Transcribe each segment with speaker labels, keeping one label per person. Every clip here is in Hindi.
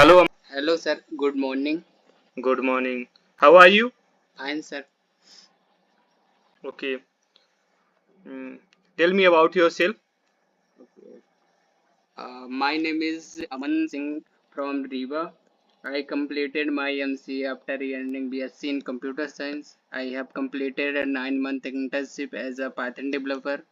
Speaker 1: Hello,
Speaker 2: Hello, sir. Good morning.
Speaker 1: good morning. How are you?
Speaker 2: Fine, sir.
Speaker 1: Okay. Mm, Tell me about yourself.
Speaker 2: My name is Aman Singh from Riva. I completed my MCA after earning BSc in Computer Science. I have completed a 9-month internship as a Python developer,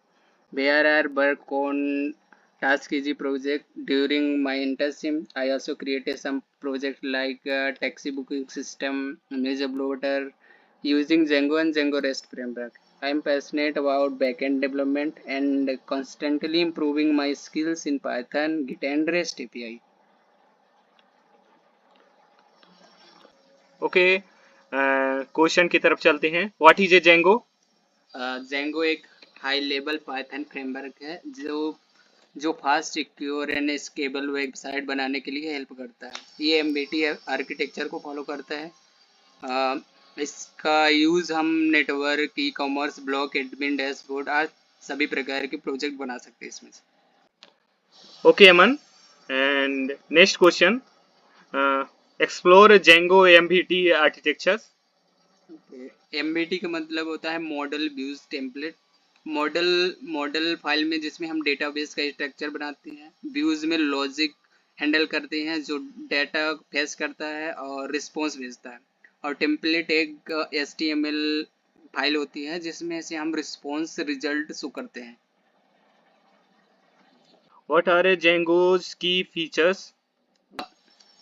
Speaker 2: where I work on Task Easy project. During my internship, I also created some projects like taxi booking system, image uploader, using Django and Django REST framework. I am passionate about backend development and constantly improving my skills in Python, Git, and REST API.
Speaker 1: Okay. Question की तरफ चलते हैं. What is a Django?
Speaker 2: Django एक हाई लेवल पाइथन फ्रेमवर्क है जो fast secure and scalable website बनाने के लिए हेल्प करता है. ये एमबीटी आर्किटेक्चर को फॉलो करता है. अ, इसका यूज़ हम network, e commerce, blog, admin, dashboard आज सभी प्रकार के प्रोजेक्ट बना सकते हैं इसमें से.
Speaker 1: Okay, Aman. And next question. Uh, Explore Django MVT architectures.
Speaker 2: MBT का मतलब होता है model views template. Model model file में जिसमें हम डेटाबेस का स्ट्रक्चर बनाते हैं. व्यूज में लॉजिक हैंडल करते हैं जो डाटा फेच करता है और रिस्पॉन्स भेजता है. और टेम्पलेट एक HTML फाइल होती है जिसमें से हम रिस्पॉन्स रिजल्ट शो करते हैं.
Speaker 1: What are Django's key features?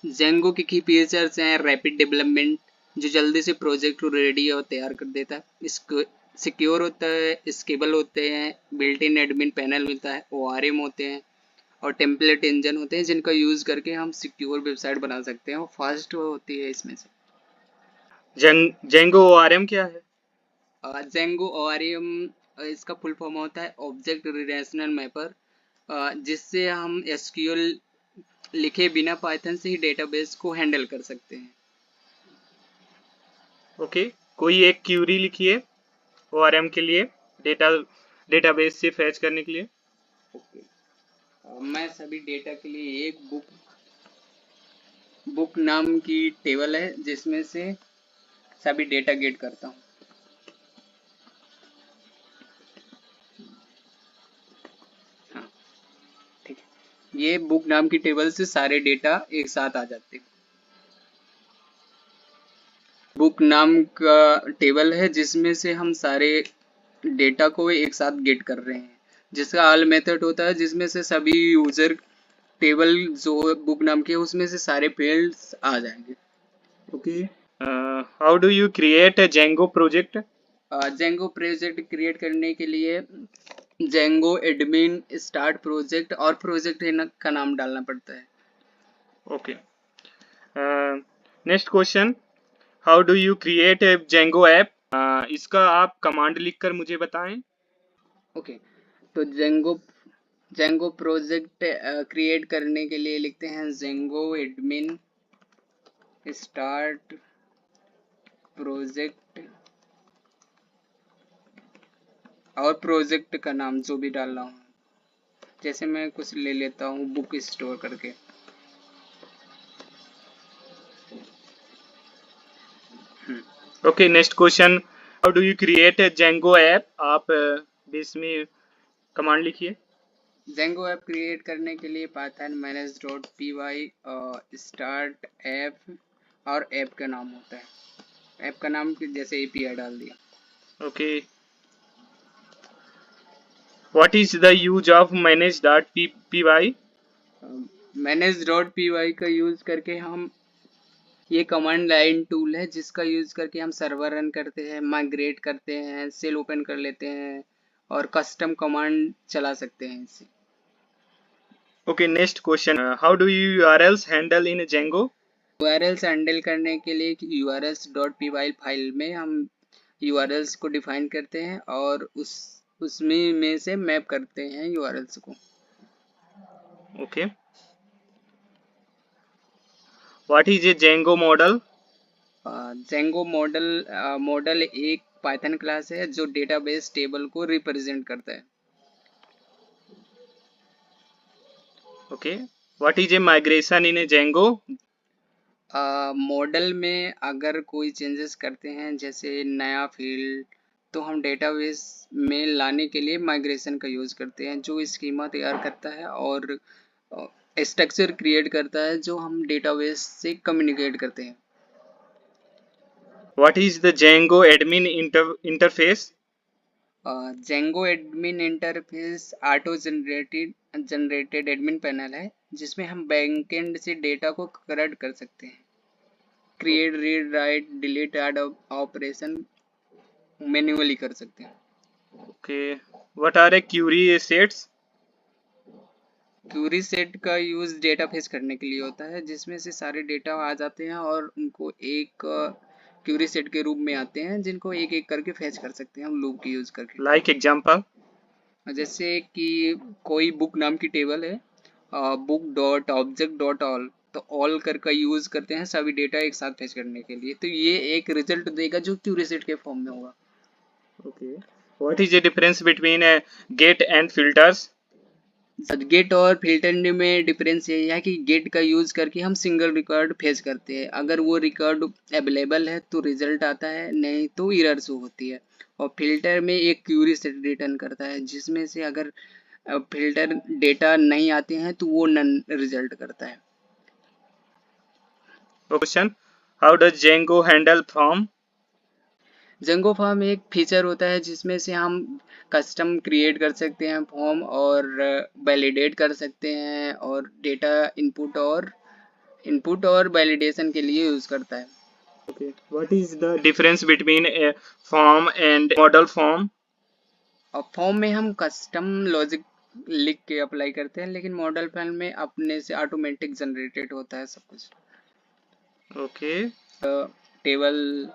Speaker 2: Django की फीचर्स हैं रैपिड डेवलपमेंट, जो जल्दी से प्रोजेक्ट को रेडी और तैयार कर देता है. इसको सिक्योर होता है, स्केबल होते हैं, बिल्ट इन एडमिन पैनल मिलता है, ORM होते हैं और टेम्पलेट इंजन होते हैं जिनका यूज़ करके हम सिक्योर वेबसाइट बना सकते हैं और फास्ट होती है इसमें से.
Speaker 1: Django ORM क्या है?
Speaker 2: जेंगो ORM इसका फुल फॉर्म होता है ऑब्जेक्ट रिलेशनल मैपर, जिससे हम SQL लिखे बिना पाइथन से ही डेटाबेस को हैंडल कर सकते हैं.
Speaker 1: ओके. कोई एक क्यूरी लिखिए ORM के लिए, डेटा डेटाबेस से फैच करने के लिए.
Speaker 2: ओके. मैं सभी डेटा के लिए एक बुक नाम की टेबल है जिसमें से सभी डेटा गेट करता हूँ. हाँ, ठीक है. ये बुक नाम की टेबल से सारे डेटा एक साथ आ जाते हैं. बुक नाम का टेबल है जिसमें से हम सारे डेटा को एक साथ गेट कर रहे हैं, जिसका ऑल मेथड होता है जिसमें से सभी यूजर टेबल जो बुक नाम की है उसमें से सारे फील्ड्स आ जाएंगे.
Speaker 1: Okay. How do you create a Django project?
Speaker 2: Django project create करने के लिए जेंगो एडमिन स्टार्ट प्रोजेक्ट और प्रोजेक्ट का नाम डालना पड़ता है.
Speaker 1: Okay. Next question. How do you create a Django app? इसका आप कमांड लिखकर मुझे बताएं.
Speaker 2: ओके. तो जेंगो प्रोजेक्ट क्रिएट करने के लिए लिखते हैं जेंगो एडमिन स्टार्ट प्रोजेक्ट और प्रोजेक्ट का नाम जो भी डाल रहा हूँ, जैसे मैं कुछ ले लेता हूँ बुक स्टोर करके.
Speaker 1: Okay. Next question. How do you create a Django app? आप इसमें कमांड लिखिए.
Speaker 2: जेंगो ऐप क्रिएट करने के लिए पाइथन manage.py स्टार्ट ऐप और ऐप का नाम होता है. ऐप का नाम जैसे API डाल दिया.
Speaker 1: Okay. What is the use of manage.py?
Speaker 2: manage.py का यूज करके हम ये कमांड लाइन टूल है जिसका यूज करके हम सर्वर रन करते हैं, माइग्रेट करते हैं, सेल ओपन कर लेते हैं और कस्टम कमांड चला सकते हैं इससे.
Speaker 1: Okay. Next question. How do you URLs handle in Django?
Speaker 2: URLs handle करने के लिए urls.py फाइल में हम URLs को डिफाइन करते हैं और उसमें में से मैप करते हैं URLs को.
Speaker 1: Okay. What is a Django model?
Speaker 2: Django model एक पाइथन क्लास है जो डेटाबेस टेबल को रिप्रेजेंट करता है.
Speaker 1: Okay. What is a migration in A Django?
Speaker 2: Model में अगर कोई चेंजेस करते हैं जैसे नया फील्ड, तो हम डेटाबेस में लाने के लिए माइग्रेशन का यूज़ करते हैं, जो स्कीमा तैयार करता है और स्ट्रक्चर क्रिएट करता है जो हम डेटाबेस से कम्युनिकेट करते हैं।
Speaker 1: What is the Django admin interface?
Speaker 2: Django admin interface auto generated admin panel है, जिसमें हम बैकएंड से डेटा को करेक्ट कर सकते हैं। Create, read, write, delete, add operation manually कर सकते हैं।
Speaker 1: Okay. What are a query sets?
Speaker 2: Query set का यूज़ डेटा फेच करने के लिए होता है, जिसमें से सारे डेटा आ जाते हैं और उनको एक क्यूरी सेट के रूप में आते हैं, जिनको एक एक करके फेच कर सकते हैं हम लूप की यूज़ करके।
Speaker 1: Like example?
Speaker 2: जैसे कि कोई बुक नाम की टेबल है, book dot object dot all, तो ऑल कर का यूज़ करते हैं सभी डेटा एक साथ फेच करने के लिए, तो ये एक रिजल्ट देगा जो क्यूरी सेट के फॉर्म में होगा।
Speaker 1: Okay. What is the difference between a get and filters?
Speaker 2: Get और फिल्टर में डिफरेंस यही है कि गेट का यूज करके हम सिंगल रिकॉर्ड फेच करते हैं, अगर वो रिकॉर्ड अवेलेबल है तो रिजल्ट आता है, नहीं तो एरर शो होती है। और फिल्टर में एक क्यूरी सेट रिटर्न करता है, जिसमें से अगर फिल्टर डेटा नहीं आते हैं तो वो नन रिजल्ट करता है।
Speaker 1: Question. How does Django handle form?
Speaker 2: Jango form एक फीचर होता है जिसमें से हम कस्टम क्रिएट कर सकते हैं फॉर्म और वैलिडेट कर सकते हैं, और डेटा इनपुट और वैलिडेशन के लिए यूज़ करता है।
Speaker 1: Okay. What is the difference between a form and model form?
Speaker 2: और फॉर्म में हम कस्टम लॉजिक लिख के अप्लाई करते हैं, लेकिन मॉडल फाइल में अपने से ऑटोमेटिक जनरेटेड होता है सब कुछ।
Speaker 1: Okay.
Speaker 2: टेबल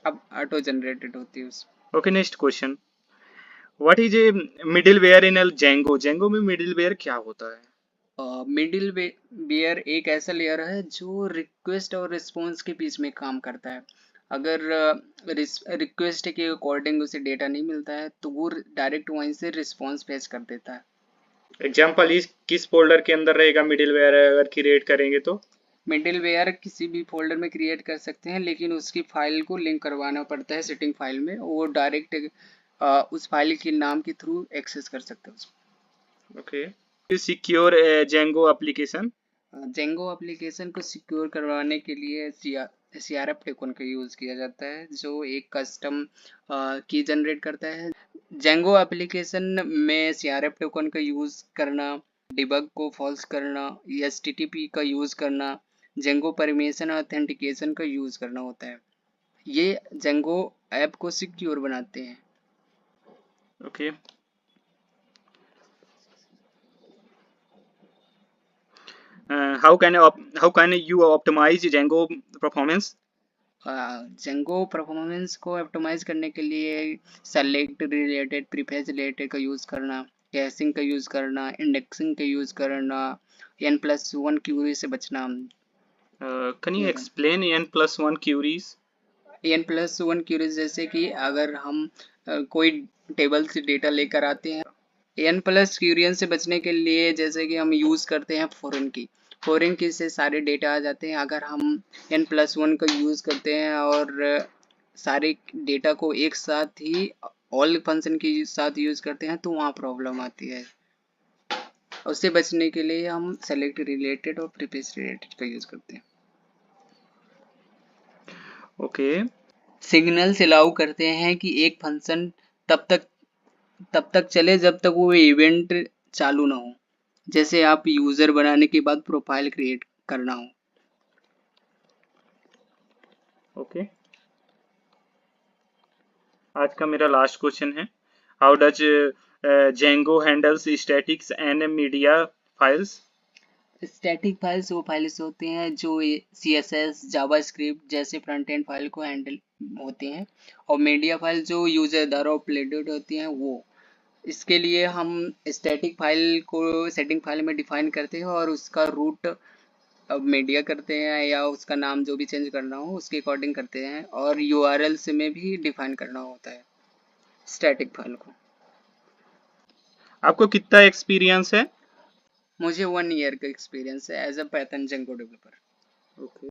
Speaker 2: अब ऑटो जनरेटेड होती है उसमें।
Speaker 1: Okay. Next question. What is a middleware in a Django? Django में middleware क्या होता है?
Speaker 2: मिडिल वेयर एक ऐसा लेयर है जो रिक्वेस्ट और रिस्पॉन्स के बीच में काम करता है। अगर रिक्वेस्ट के अकॉर्डिंग उसे डेटा नहीं मिलता है तो वो डायरेक्ट वहीं से रिस्पॉन्स फेच कर देता है।
Speaker 1: एग्जाम्पल इस किस फोल्डर के अंदर रहेगा मिडिलवेयर अगर क्रिएट करेंगे तो?
Speaker 2: मिडिल वेयर किसी भी फोल्डर में क्रिएट कर सकते हैं, लेकिन उसकी फाइल को लिंक करवाना पड़ता है सेटिंग फाइल में, वो डायरेक्ट उस फाइल के नाम के थ्रू एक्सेस कर सकते हैं उसको।
Speaker 1: Okay. Secure Django application?
Speaker 2: Django application को सिक्योर करवाने के लिए CRF टोकन का यूज़ किया जाता है, जो एक कस्टम की जनरेट करता है। जेंगो एप्लीकेशन में CRF टोकन का यूज़ करना, डिबग को फॉल्स करना, HTTP का यूज़ करना, जेंगो परमिशन ऑथेंटिकेशन का यूज़ करना होता है। ये जेंगो ऐप को सिक्योर बनाते हैं।
Speaker 1: Okay. how can you optimize Django performance?
Speaker 2: Django performance को ऑप्टिमाइज करने के लिए सेलेक्ट रिलेटेड, प्रीफेच रिलेटेड का यूज़ करना, कैशिंग का यूज़ करना, इंडेक्सिंग का यूज़ करना, N+1 क्यूरी से बचना।
Speaker 1: Can you explain n+1 queries?
Speaker 2: N+1 query जैसे कि अगर हम कोई टेबल से डेटा लेकर आते हैं, N+ क्यूरियन से बचने के लिए जैसे कि हम यूज़ करते हैं फॉरेन की से सारे डेटा आ जाते हैं। अगर हम N+1 का यूज़ करते हैं और सारे डेटा को एक साथ ही ऑल फंक्शन के साथ यूज़ करते हैं तो वहाँ प्रॉब्लम आती है। उससे बचने के लिए हम सेलेक्ट रिलेटेड और प्रीफेच रिलेटेड का यूज़ करते हैं।
Speaker 1: ओके।
Speaker 2: सिग्नल्स अलाउ करते हैं कि एक फंक्शन तब तक चले जब तक वो इवेंट चालू ना हो, जैसे आप यूज़र बनाने के बाद प्रोफाइल क्रिएट करना हो।
Speaker 1: ओके। आज का मेरा लास्ट क्वेश्चन है, how does Django handles statics and media files?
Speaker 2: Static files वो फाइल्स होते हैं जो CSS जावास्क्रिप्ट जैसे फ्रंट एंड फाइल को हैंडल होते हैं, और मीडिया फाइल जो यूजर द्वारा अपलोडेड होती हैं वो। इसके लिए हम स्टैटिक फाइल को सेटिंग फाइल में डिफाइन करते हैं और उसका रूट अब मीडिया करते हैं, या उसका नाम जो भी चेंज करना हो उसके अकॉर्डिंग करते हैं, और URL से में भी डिफाइन करना होता है स्टैटिक फाइल को।
Speaker 1: आपको कितना एक्सपीरियंस है?
Speaker 2: मुझे 1 ईयर का एक्सपीरियंस है as a Python Django developer.
Speaker 1: Okay.